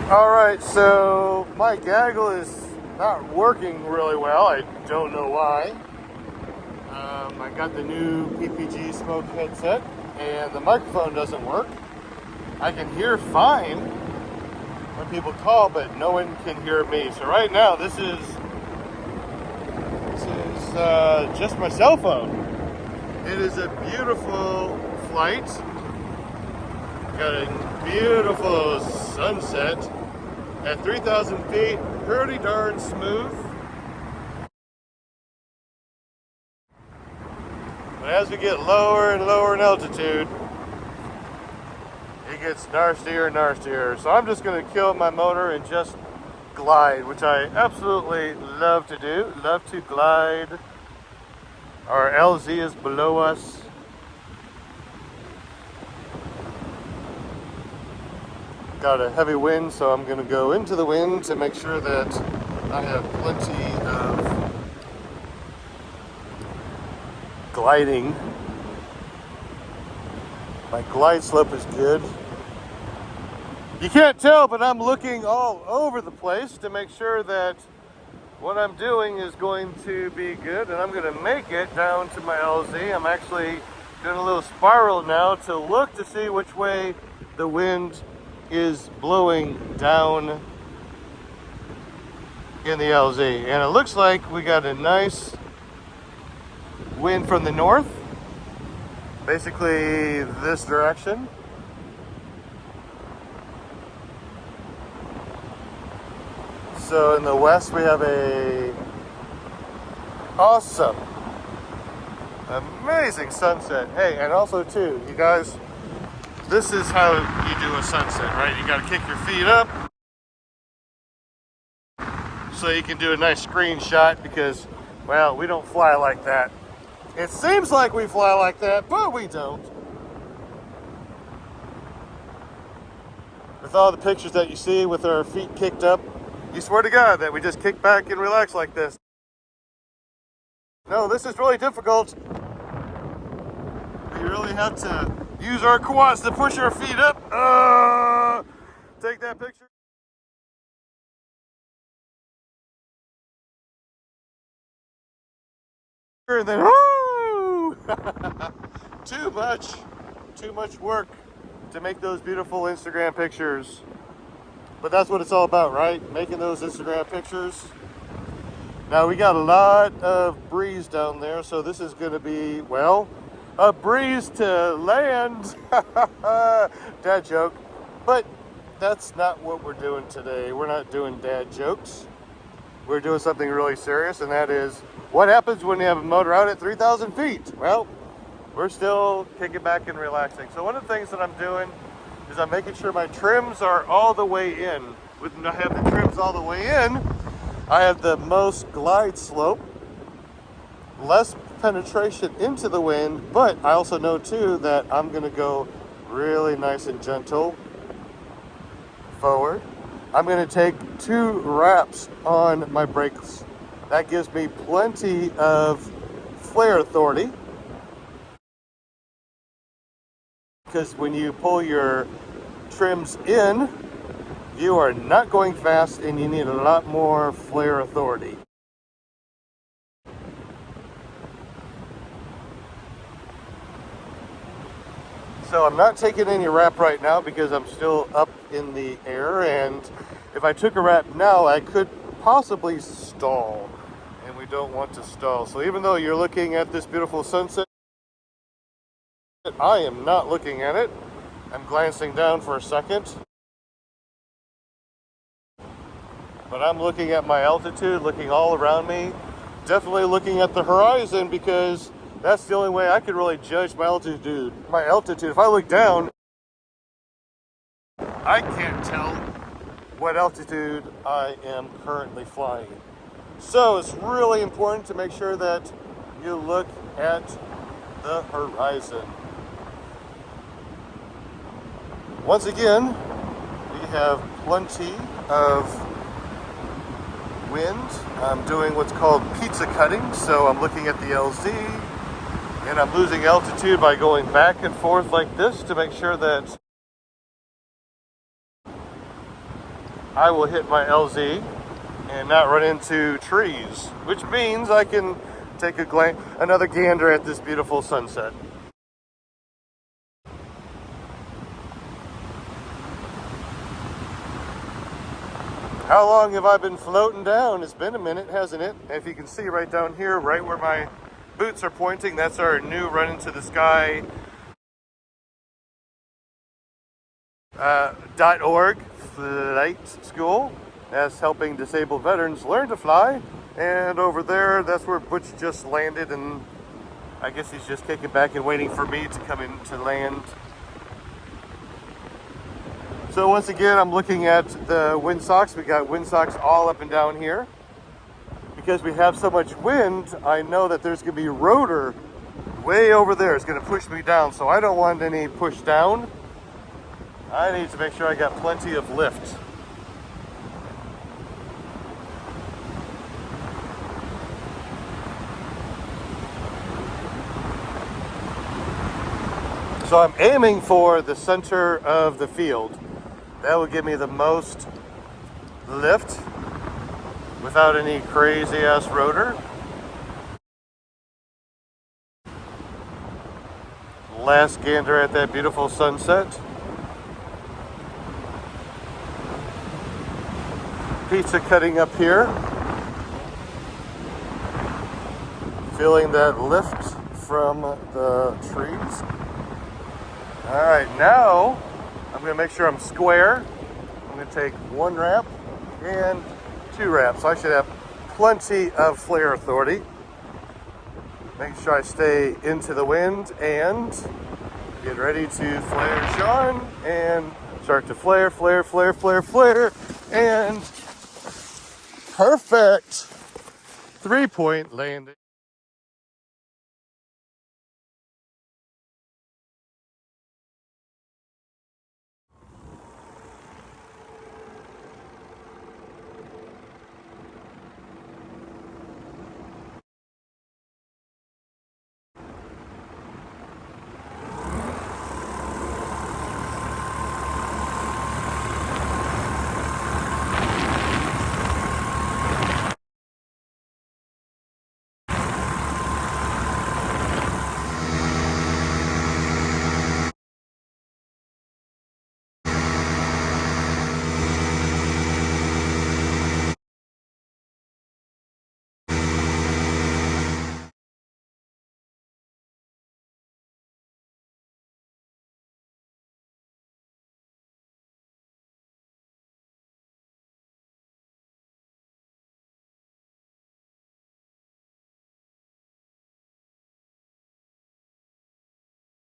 Alright, so my gaggle is not working really well. I don't know why. I got the new PPG smoke headset and the microphone doesn't work. I can hear fine when people call, but no one can hear me. So right now this is just my cell phone. It is a beautiful flight. Got a beautiful sunset at 3,000 feet, pretty darn smooth. But as we get lower and lower in altitude, it gets nastier and nastier. So I'm just gonna kill my motor and just glide, which I absolutely love to do. Love to glide. Our LZ is below us. Got a heavy wind, so I'm going to go into the wind to make sure that I have plenty of gliding. My glide slope is good. You can't tell, but I'm looking all over the place to make sure that what I'm doing is going to be good, and I'm going to make it down to my LZ. I'm actually doing a little spiral now to look to see which way the wind is blowing down in the LZ, and it looks like we got a nice wind from the north, basically this direction. So in the west we have a awesome, amazing sunset. Hey, and also too, you guys, this is how you do a sunset, right? You gotta kick your feet up so you can do a nice screenshot because, well, we don't fly like that. It seems like we fly like that, but we don't. With all the pictures that you see with our feet kicked up, you swear to God that we just kick back and relax like this. No, this is really difficult. We really have to use our quads to push our feet up. Take that picture. And then, woo! Too much work to make those beautiful Instagram pictures. But that's what it's all about, right? Making those Instagram pictures. Now we got a lot of breeze down there, so this is gonna be, well, a breeze to land. Dad joke. But that's not what we're doing today. We're not doing dad jokes. We're doing something really serious, and that is what happens when you have a motor out at 3,000 feet? Well, we're still kicking back and relaxing. So one of the things that I'm doing is I'm making sure my trims are all the way in. When I have the trims all the way in, I have the most glide slope, less penetration into the wind, but I also know too that I'm gonna go really nice and gentle forward. I'm gonna take 2 wraps on my brakes. That gives me plenty of flare authority, because when you pull your trims in, you are not going fast and you need a lot more flare authority. So I'm not taking any wrap right now because I'm still up in the air, and if I took a wrap now, I could possibly stall, and we don't want to stall. So even though you're looking at this beautiful sunset, I am not looking at it. I'm glancing down for a second. But I'm looking at my altitude, looking all around me, definitely looking at the horizon, because that's the only way I could really judge my altitude. If I look down, I can't tell what altitude I am currently flying. So it's really important to make sure that you look at the horizon. Once again, we have plenty of wind. I'm doing what's called pizza cutting, so I'm looking at the LZ and I'm losing altitude by going back and forth like this to make sure that I will hit my LZ and not run into trees, which means I can take another gander at this beautiful sunset. How long have I been floating down? It's been a minute, hasn't it? And if you can see right down here, right where my boots are pointing, that's our new Run Into the Sky .org flight school. That's helping disabled veterans learn to fly. And over there, that's where Butch just landed, and I guess he's just kicking back and waiting for me to come in to land. So once again, I'm looking at the windsocks. We got windsocks all up and down here. Because we have so much wind, I know that there's going to be rotor way over there. It's going to push me down, so I don't want any push down. I need to make sure I got plenty of lift. So I'm aiming for the center of the field. That will give me the most lift without any crazy ass rotor. Last gander at that beautiful sunset. Pizza cutting up here. Feeling that lift from the trees. All right, now I'm going to make sure I'm square. I'm going to take 1 wrap and 2 wraps. So I should have plenty of flare authority. Make sure I stay into the wind and get ready to flare Sean and start to flare, flare, flare, flare, flare, and perfect 3-point landing.